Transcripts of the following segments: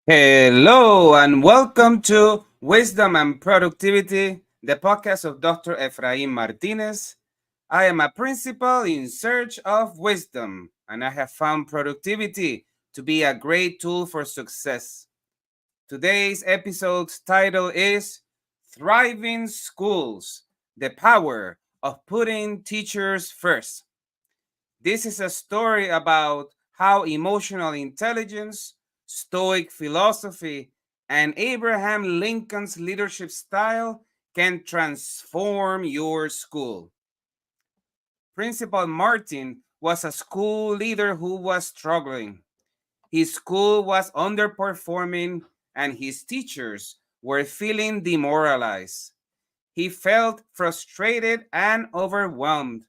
Hello and welcome to Wisdom and Productivity, the podcast of Dr. Efrain Martinez. I am a principal in search of wisdom, and I have found productivity to be a great tool for success. Today's episode's title is Thriving Schools, the Power of Putting Teachers First. This is a story about how emotional intelligence, Stoic philosophy, and Abraham Lincoln's leadership style can transform your school. Principal Martin was a school leader who was struggling. His school was underperforming, and his teachers were feeling demoralized. He felt frustrated and overwhelmed.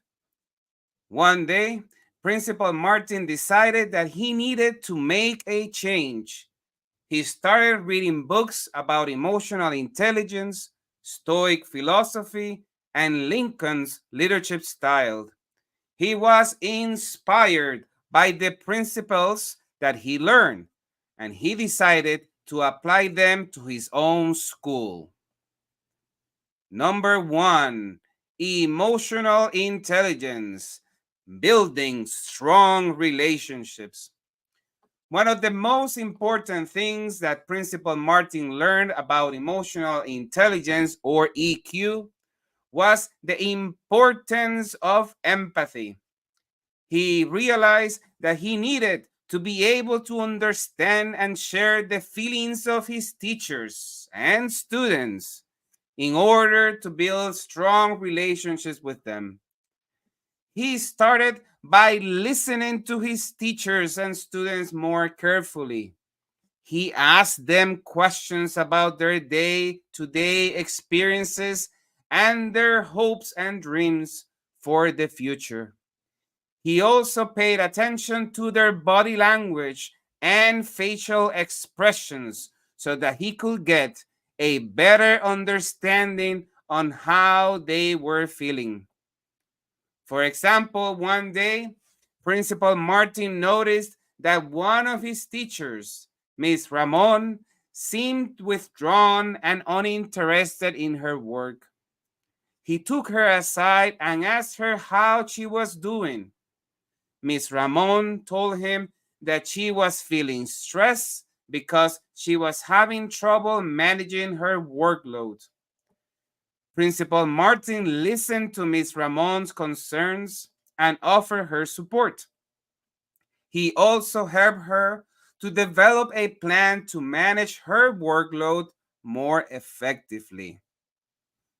One day, Principal Martin decided that he needed to make a change. He started reading books about emotional intelligence, Stoic philosophy, and Lincoln's leadership style. He was inspired by the principles that he learned, and he decided to apply them to his own school. Number one, emotional intelligence, building strong relationships. One of the most important things that Principal Martin learned about emotional intelligence, or EQ, was the importance of empathy. He realized that he needed to be able to understand and share the feelings of his teachers and students in order to build strong relationships with them. He started by listening to his teachers and students more carefully. He asked them questions about their day to day experiences and their hopes and dreams for the future. He also paid attention to their body language and facial expressions so that he could get a better understanding on how they were feeling. For example, one day, Principal Martin noticed that one of his teachers, Miss Ramon, seemed withdrawn and uninterested in her work. He took her aside and asked her how she was doing. Miss Ramon told him that she was feeling stressed because she was having trouble managing her workload. Principal Martin listened to Miss Ramon's concerns and offered her support. He also helped her to develop a plan to manage her workload more effectively.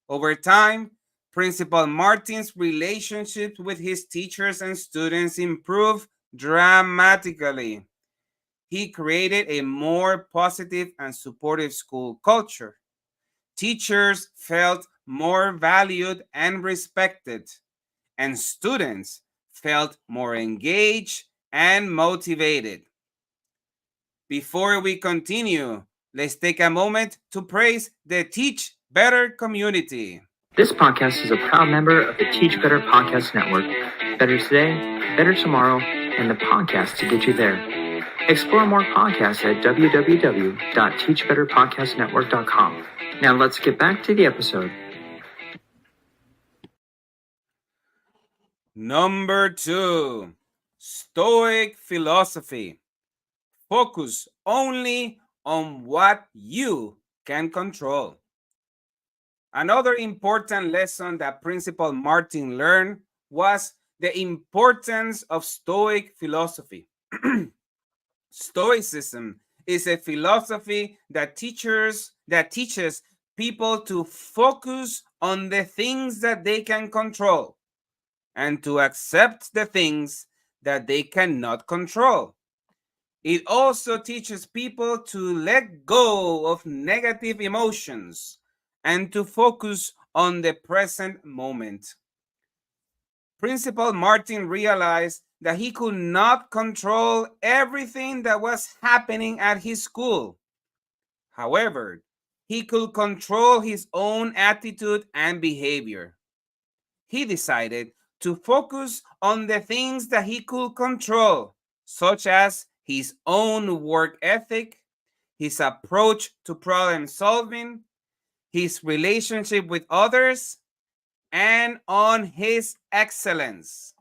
Over time, Principal Martin's relationships with his teachers and students improved dramatically. He created a more positive and supportive school culture. Teachers felt more valued and respected, and students felt more engaged and motivated. Before we continue, let's take a moment to praise the Teach Better community. This podcast is a proud member of the Teach Better Podcast Network. Better today, better tomorrow, and the podcast to get you there. Explore more podcasts at www.teachbetterpodcastnetwork.com. Now let's get back to the episode. Number two, Stoic Philosophy. Focus only on what you can control. Another important lesson that Principal Martin learned was the importance of Stoic philosophy. Stoicism is a philosophy that teaches people to focus on the things that they can control and to accept the things that they cannot control. It also teaches people to let go of negative emotions and to focus on the present moment. Principal Martin realized that he could not control everything that was happening at his school. However, he could control his own attitude and behavior. He decided to focus on the things that he could control, such as his own work ethic, his approach to problem solving, his relationship with others, and on his excellence.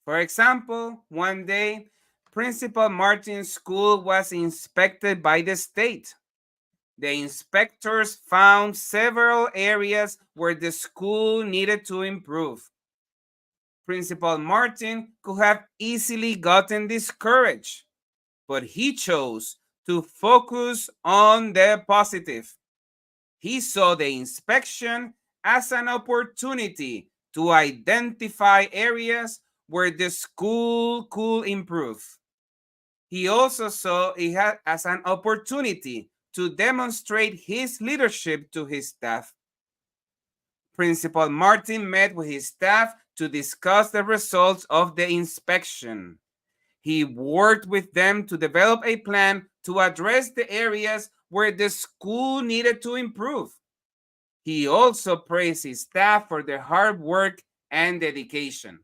For example, one day, Principal Martin's school was inspected by the state. The inspectors found several areas where the school needed to improve. Principal Martin could have easily gotten discouraged, but he chose to focus on the positive. He saw the inspection as an opportunity to identify areas where the school could improve. He also saw it as an opportunity to demonstrate his leadership to his staff. Principal Martin met with his staff to discuss the results of the inspection. He worked with them to develop a plan to address the areas where the school needed to improve. He also praised his staff for their hard work and dedication.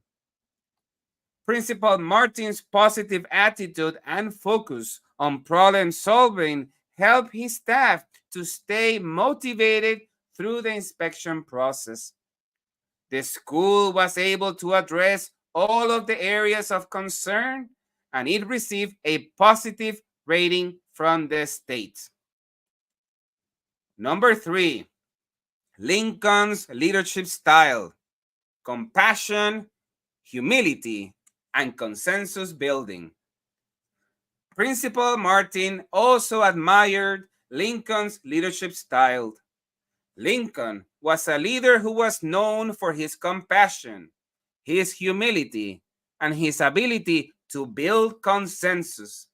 Principal Martin's positive attitude and focus on problem solving helped his staff to stay motivated through the inspection process. The school was able to address all of the areas of concern, and it received a positive rating from the state. Number 3, Lincoln's leadership style: compassion, humility, and consensus building. Principal Martin also admired Lincoln's leadership style. Lincoln was a leader who was known for his compassion, his humility, and his ability to build consensus.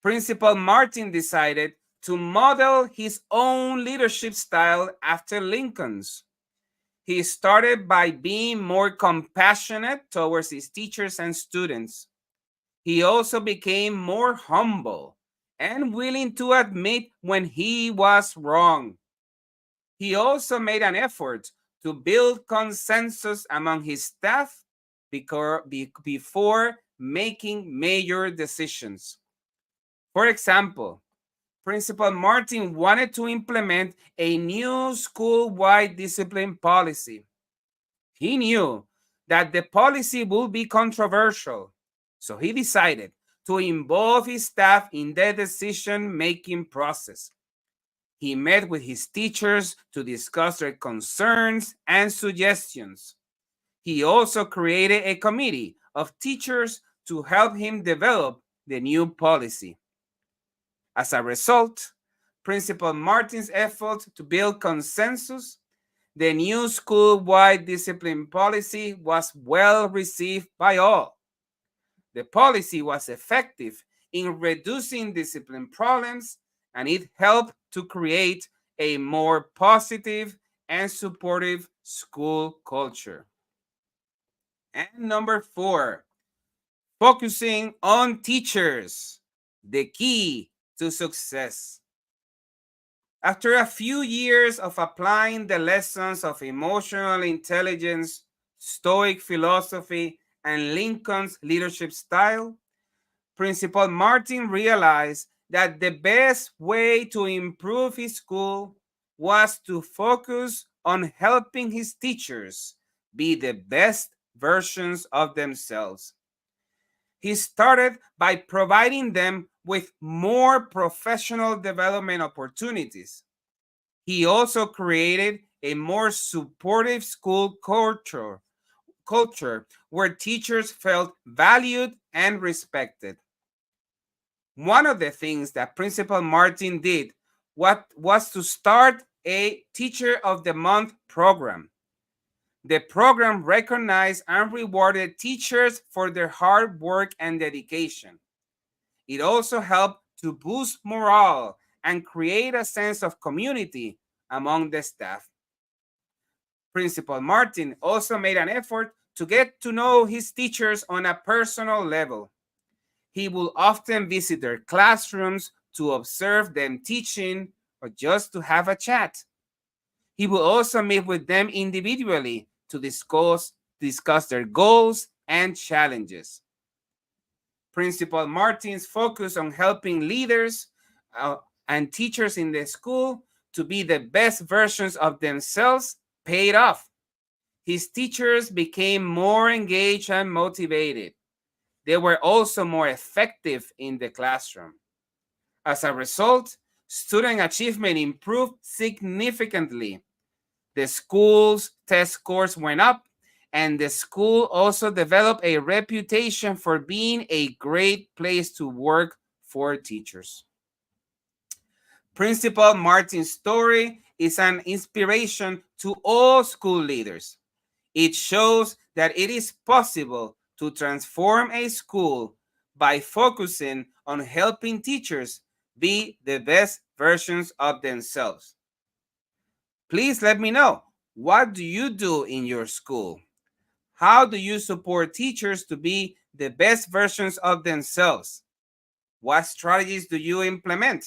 Principal Martin decided to model his own leadership style after Lincoln's. He started by being more compassionate towards his teachers and students. He also became more humble and willing to admit when he was wrong. He also made an effort to build consensus among his staff before making major decisions. For example, Principal Martin wanted to implement a new school-wide discipline policy. He knew that the policy would be controversial, so he decided to involve his staff in the decision-making process. He met with his teachers to discuss their concerns and suggestions. He also created a committee of teachers to help him develop the new policy. As a result, Principal Martin's efforts to build consensus, the new school-wide discipline policy was well received by all. The policy was effective in reducing discipline problems, and it helped to create a more positive and supportive school culture. And number 4, focusing on teachers, the key to success. After a few years of applying the lessons of emotional intelligence, Stoic philosophy, and Lincoln's leadership style, Principal Martin realized that the best way to improve his school was to focus on helping his teachers be the best versions of themselves. He started by providing them with more professional development opportunities. He also created a more supportive school culture where teachers felt valued and respected. One of the things that Principal Martin did was to start a Teacher of the Month program. The program recognized and rewarded teachers for their hard work and dedication. It also helped to boost morale and create a sense of community among the staff. Principal Martin also made an effort to get to know his teachers on a personal level. He will often visit their classrooms to observe them teaching or just to have a chat. He will also meet with them individually to discuss their goals and challenges. Principal Martin's focus on helping leaders uh, and teachers in the school to be the best versions of themselves paid off. His teachers became more engaged and motivated. They were also more effective in the classroom. As a result, student achievement improved significantly. The school's test scores went up, and the school also developed a reputation for being a great place to work for teachers. Principal Martin's story is an inspiration to all school leaders. It shows that it is possible to transform a school by focusing on helping teachers be the best versions of themselves. Please let me know, what do you do in your school? How do you support teachers to be the best versions of themselves? What strategies do you implement?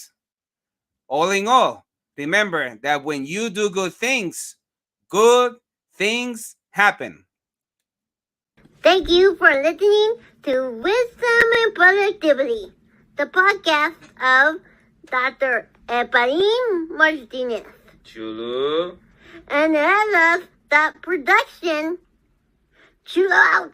All in all, remember that when you do good things happen. Thank you for listening to Wisdom and Productivity, the podcast of Dr. Eparim Martinez. Chulu. And I love that production. Chill out.